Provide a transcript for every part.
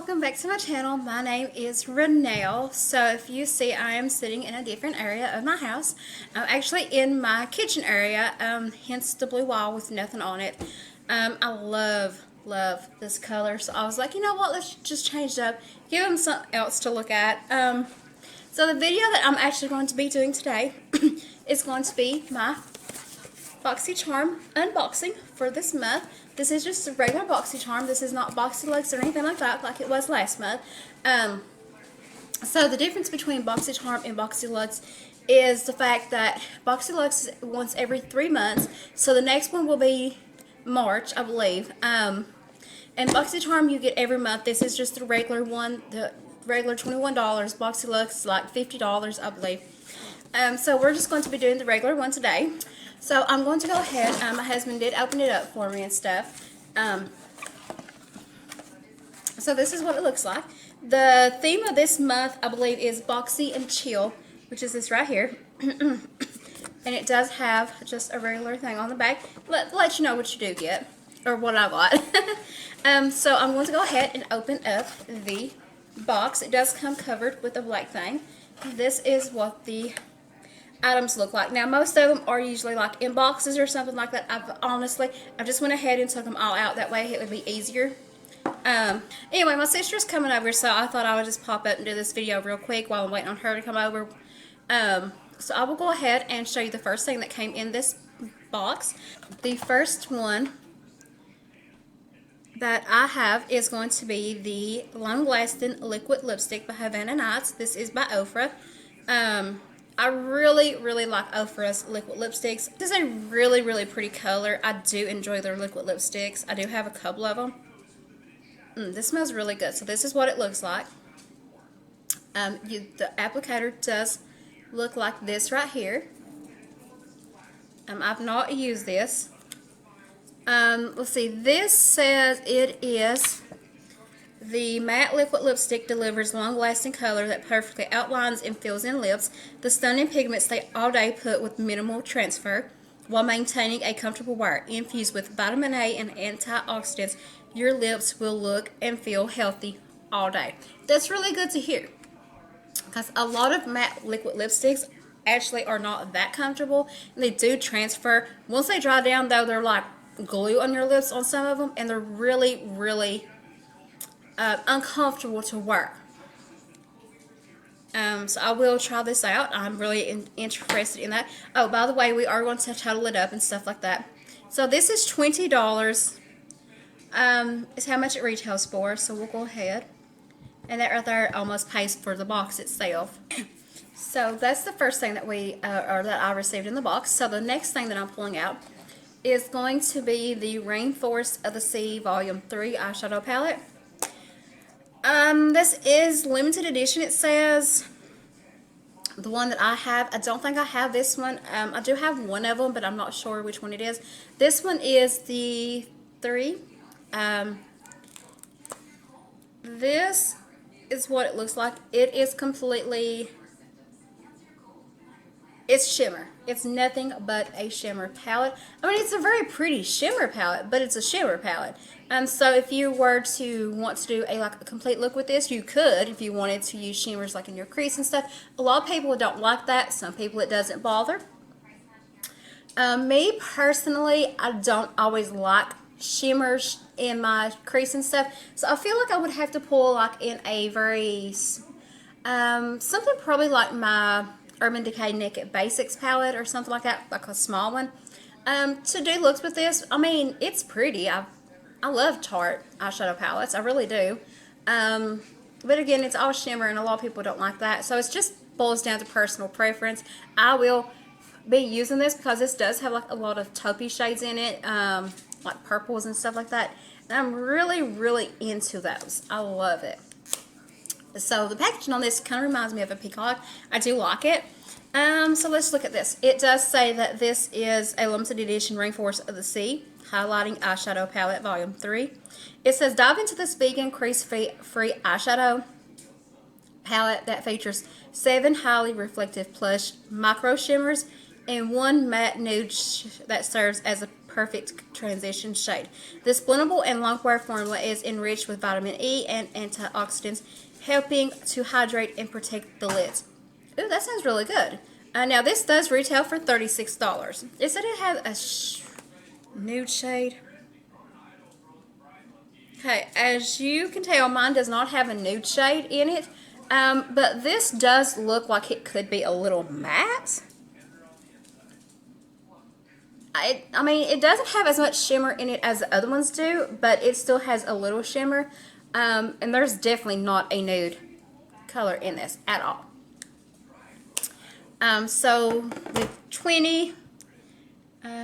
welcome back to my channel. My name is Renelle. So if you see, I am sitting in a different area of my house. I'm actually in my kitchen area, hence the blue wall with nothing on it. I love this color, so I was like, you know what, let's just change it up, give them something else to look at. So the video that I'm actually going to be doing today is going to be my BoxyCharm unboxing for this month. This is just a regular BoxyCharm. This is not BoxyLux or anything like that, like it was last month. So the difference between BoxyCharm and BoxyLux is the fact that BoxyLux is once every 3 months, so the next one will be March, I believe. And BoxyCharm you get every month. This is just the regular one, the regular $21. BoxyLux is like $50, I believe. So we're just going to be doing the regular one today. So I'm going to go ahead, my husband did open it up for me and stuff. So this is what it looks like. The theme of this month, I believe, is Boxy and Chill, which is this right here. And it does have just a regular thing on the back. Let you know what you do get, or what I got. So I'm going to go ahead and open up the box. It does come covered with a black thing. This is what the items look like. Now most of them are usually like in boxes or something like that. I just went ahead and took them all out, that way it would be easier. Anyway, my sister's coming over, so I thought I would just pop up and do this video real quick while I'm waiting on her to come over. So I will go ahead and show you the first thing that came in this box. The first one that I have is going to be the Long Lasting Liquid Lipstick by Havana Nights. This is by Ofra. I really like Ofra's liquid lipsticks. This is a really pretty color. I do enjoy their liquid lipsticks. I do have a couple of them. This smells really good. So this is what it looks like. The applicator does look like this right here. I've not used this. Let's see. This says it is the matte liquid lipstick delivers long-lasting color that perfectly outlines and fills in lips. The stunning pigments stay all day put with minimal transfer while maintaining a comfortable wear. Infused with vitamin A and antioxidants, your lips will look and feel healthy all day. That's really good to hear, because a lot of matte liquid lipsticks actually are not that comfortable, and they do transfer. Once they dry down, though, they're like glue on your lips on some of them, and they're really uncomfortable to wear. So I will try this out. I'm really interested in that. Oh, by the way, we are going to total it up and stuff like that. So this is $20. Is how much it retails for. So we'll go ahead, and that right there almost pays for the box itself. So that's the first thing that that I received in the box. So the next thing that I'm pulling out is going to be the Rainforest of the Sea Volume 3 eyeshadow palette. This is limited edition, it says. The one that I have, I don't think I have this one. I do have one of them, but I'm not sure which one it is. This one is the 3. This is what it looks like. It is completely, it's shimmer. It's nothing but a shimmer palette. I mean, it's a very pretty shimmer palette, but it's a shimmer palette. So if you were to want to do a complete look with this, you could, if you wanted to use shimmers like in your crease and stuff. A lot of people don't like that. Some people it doesn't bother. Me personally, I don't always like shimmers in my crease and stuff. So I feel like I would have to pull like in a very something probably like my Urban Decay Naked Basics palette or something like that, like a small one, to do looks with this. I mean, it's pretty. I love Tarte eyeshadow palettes, I really do. But again, it's all shimmer, and a lot of people don't like that. So it just boils down to personal preference. I will be using this because this does have like a lot of taupey shades in it, like purples and stuff like that. And I'm really into those. I love it. So the packaging on this kind of reminds me of a peacock. I do like it. So let's look at this. It does say that this is a limited edition Rainforest of the Sea Highlighting Eyeshadow Palette Volume 3. It says dive into this vegan crease-free eyeshadow palette that features 7 highly reflective plush micro shimmers and 1 matte nude that serves as a perfect transition shade. This blendable and long-wear formula is enriched with vitamin E and antioxidants, helping to hydrate and protect the lids. Ooh, that sounds really good. Now this does retail for $36. It said it had a nude shade. Okay, as you can tell, mine does not have a nude shade in it, but this does look like it could be a little matte. I mean, it doesn't have as much shimmer in it as the other ones do, but it still has a little shimmer, and there's definitely not a nude color in this at all. So with 20,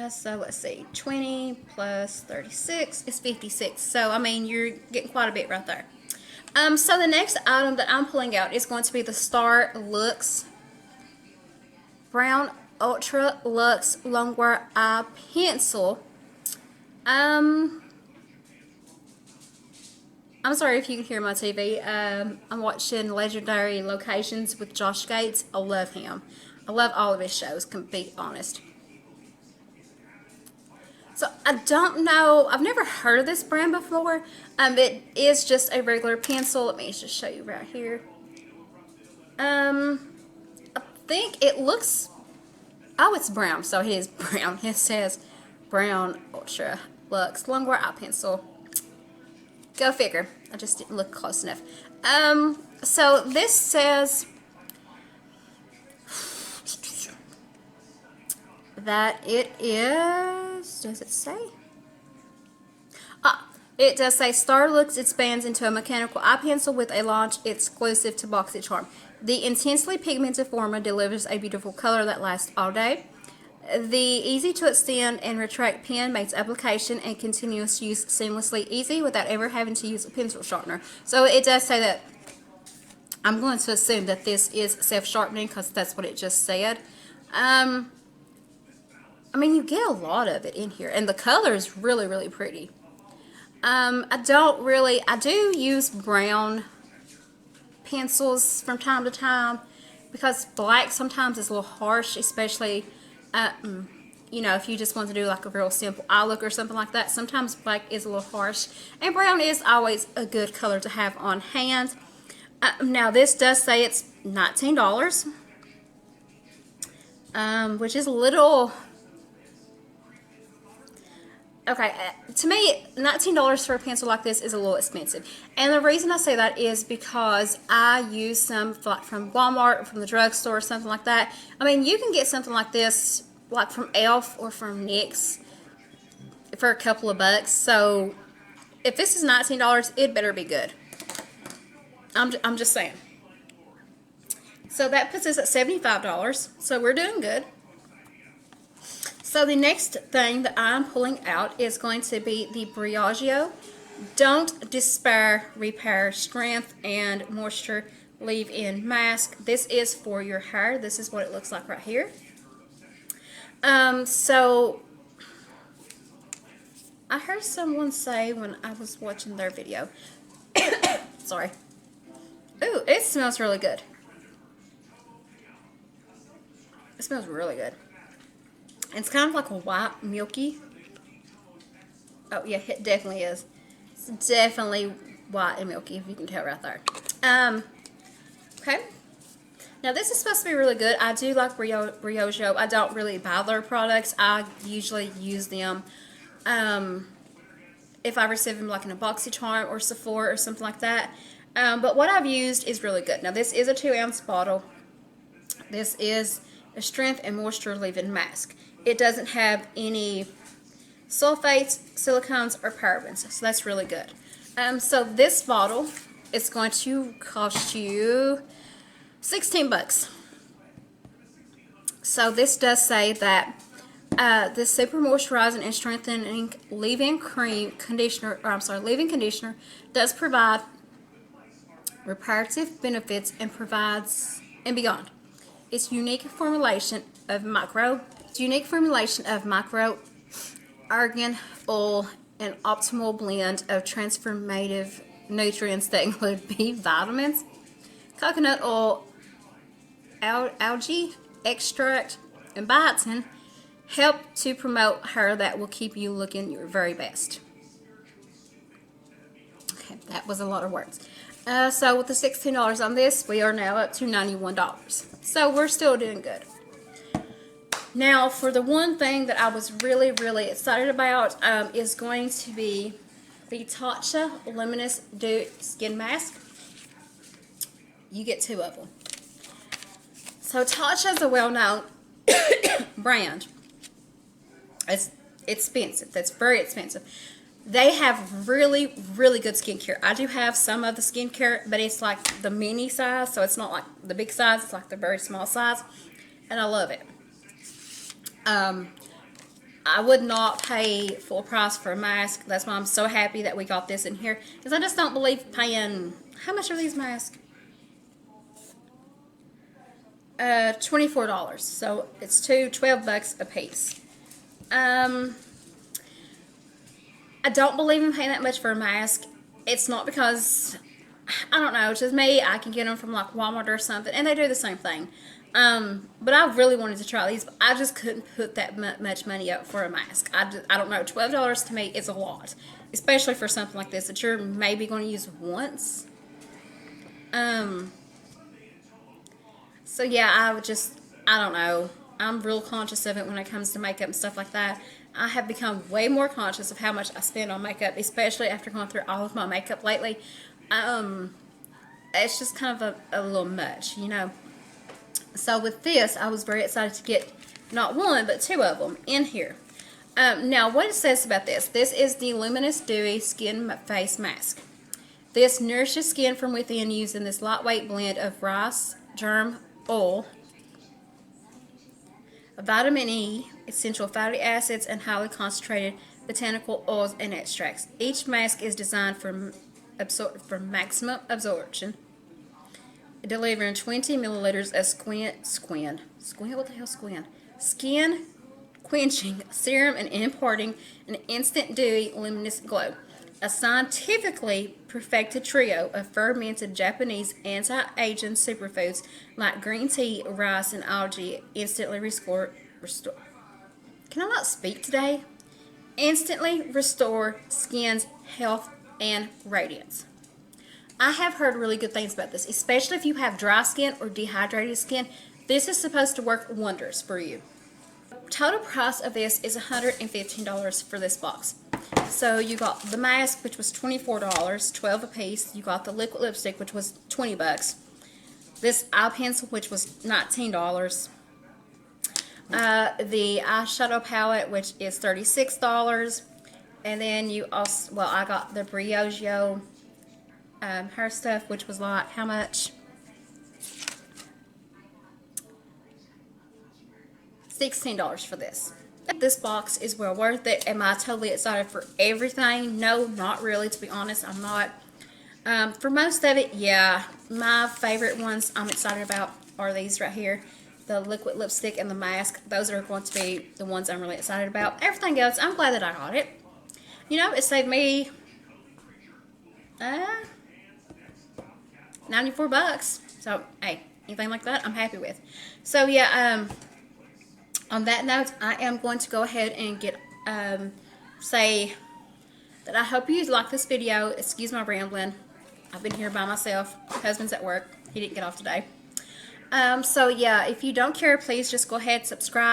so let's see, 20 plus 36 is 56. So, I mean, you're getting quite a bit right there. So the next item that I'm pulling out is going to be the Star Luxe Brown Ultra Luxe Longwear Eye Pencil. I'm sorry if you can hear my TV. I'm watching Legendary Locations with Josh Gates. I love him. I love all of his shows, to be honest. So I don't know, I've never heard of this brand before. It is just a regular pencil. Let me just show you right here. I think it looks, oh, it's brown, so it is brown. It says Brown Ultra Luxe Longwear Eye Pencil. Go figure. I just didn't look close enough. So this says that it is, does it say? It does say Star Luxe expands into a mechanical eye pencil with a launch exclusive to BoxyCharm. The intensely pigmented formula delivers a beautiful color that lasts all day. The easy to extend and retract pen makes application and continuous use seamlessly easy without ever having to use a pencil sharpener. So it does say that, I'm going to assume that this is self-sharpening because that's what it just said. I mean, you get a lot of it in here, and the color is really, really pretty. I do use brown pencils from time to time because black sometimes is a little harsh, especially, you know, if you just want to do like a real simple eye look or something like that. Sometimes black is a little harsh, and brown is always a good color to have on hand. Now, this does say it's $19, which is a little... Okay, to me, $19 for a pencil like this is a little expensive. And the reason I say that is because I use some from Walmart or from the drugstore or something like that. I mean, you can get something like this like from Elf or from NYX for a couple of bucks. So if this is $19, it better be good. I'm just saying. So that puts us at $75. So we're doing good. So the next thing that I'm pulling out is going to be the Briogeo Don't Despair Repair Strength and Moisture Leave-In Mask. This is for your hair. This is what it looks like right here. So I heard someone say when I was watching their video, sorry. Ooh, it smells really good. It smells really good. It's kind of like a white, milky. Oh, yeah, it definitely is. It's definitely white and milky, if you can tell right there. Okay. Now, this is supposed to be really good. I do like Briogeo. I don't really buy their products. I usually use them if I receive them like in a BoxyCharm or Sephora or something like that. But what I've used is really good. Now, this is a 2-ounce bottle. This is a strength and moisture leave-in mask. It doesn't have any sulfates, silicones, or parabens, so that's really good. So this bottle is going to cost you 16 bucks. So this does say that this super moisturizing and strengthening leave-in conditioner does provide reparative benefits and provides and beyond. Its unique formulation of micro argan oil and optimal blend of transformative nutrients that include B vitamins, coconut oil, algae extract, and biotin help to promote hair that will keep you looking your very best. Okay, that was a lot of words. So with the $16 on this, we are now up to $91. So we're still doing good. Now, for the one thing that I was really, really excited about is going to be the Tatcha Luminous Dew Skin Mask. You get 2 of them. So Tatcha is a well-known brand. It's expensive. That's very expensive. They have really, really good skincare. I do have some of the skincare, but it's like the mini size, so it's not like the big size. It's like the very small size, and I love it. I would not pay full price for a mask. That's why I'm so happy that we got this in here, because I just don't believe paying, how much are these masks? $24. So it's $12 a piece. I don't believe in paying that much for a mask. It's not because, I don't know, just me, I can get them from like Walmart or something, and they do the same thing. But I really wanted to try these, but I just couldn't put that much money up for a mask. I don't know, $12 to me is a lot, especially for something like this that you're maybe going to use once. So yeah, I don't know. I'm real conscious of it when it comes to makeup and stuff like that. I have become way more conscious of how much I spend on makeup, especially after going through all of my makeup lately. It's just kind of a little much, you know. So with this, I was very excited to get not one, but 2 of them in here. Now, what it says about this is the Luminous Dewy Skin Face Mask. This nourishes skin from within using this lightweight blend of rice, germ oil, vitamin E, essential fatty acids, and highly concentrated botanical oils and extracts. Each mask is designed for maximum absorption, delivering 20 milliliters of skin quenching serum and imparting an instant dewy luminous glow. A scientifically perfected trio of fermented Japanese anti-aging superfoods like green tea, rice, and algae instantly restore. Can I not speak today? Instantly restore skin's health and radiance. I have heard really good things about this, especially if you have dry skin or dehydrated skin. This is supposed to work wonders for you. Total price of this is $115 for this box. So you got the mask, which was $24, 12 a piece. You got the liquid lipstick, which was $20. This eye pencil, which was $19. The eyeshadow palette, which is $36. And then you also, well, I got the Briogeo hair stuff, which was like, how much? $16 for this. This box is well worth it. Am I totally excited for everything? No, not really, to be honest. I'm not. For most of it, yeah. My favorite ones I'm excited about are these right here. The liquid lipstick and the mask. Those are going to be the ones I'm really excited about. Everything else, I'm glad that I got it. You know, it saved me $94. So, hey, anything like that, I'm happy with. So, yeah, on that note, I am going to go ahead and say that I hope you like this video. Excuse my rambling. I've been here by myself. My husband's at work. He didn't get off today. So yeah, if you don't care, please just go ahead, subscribe.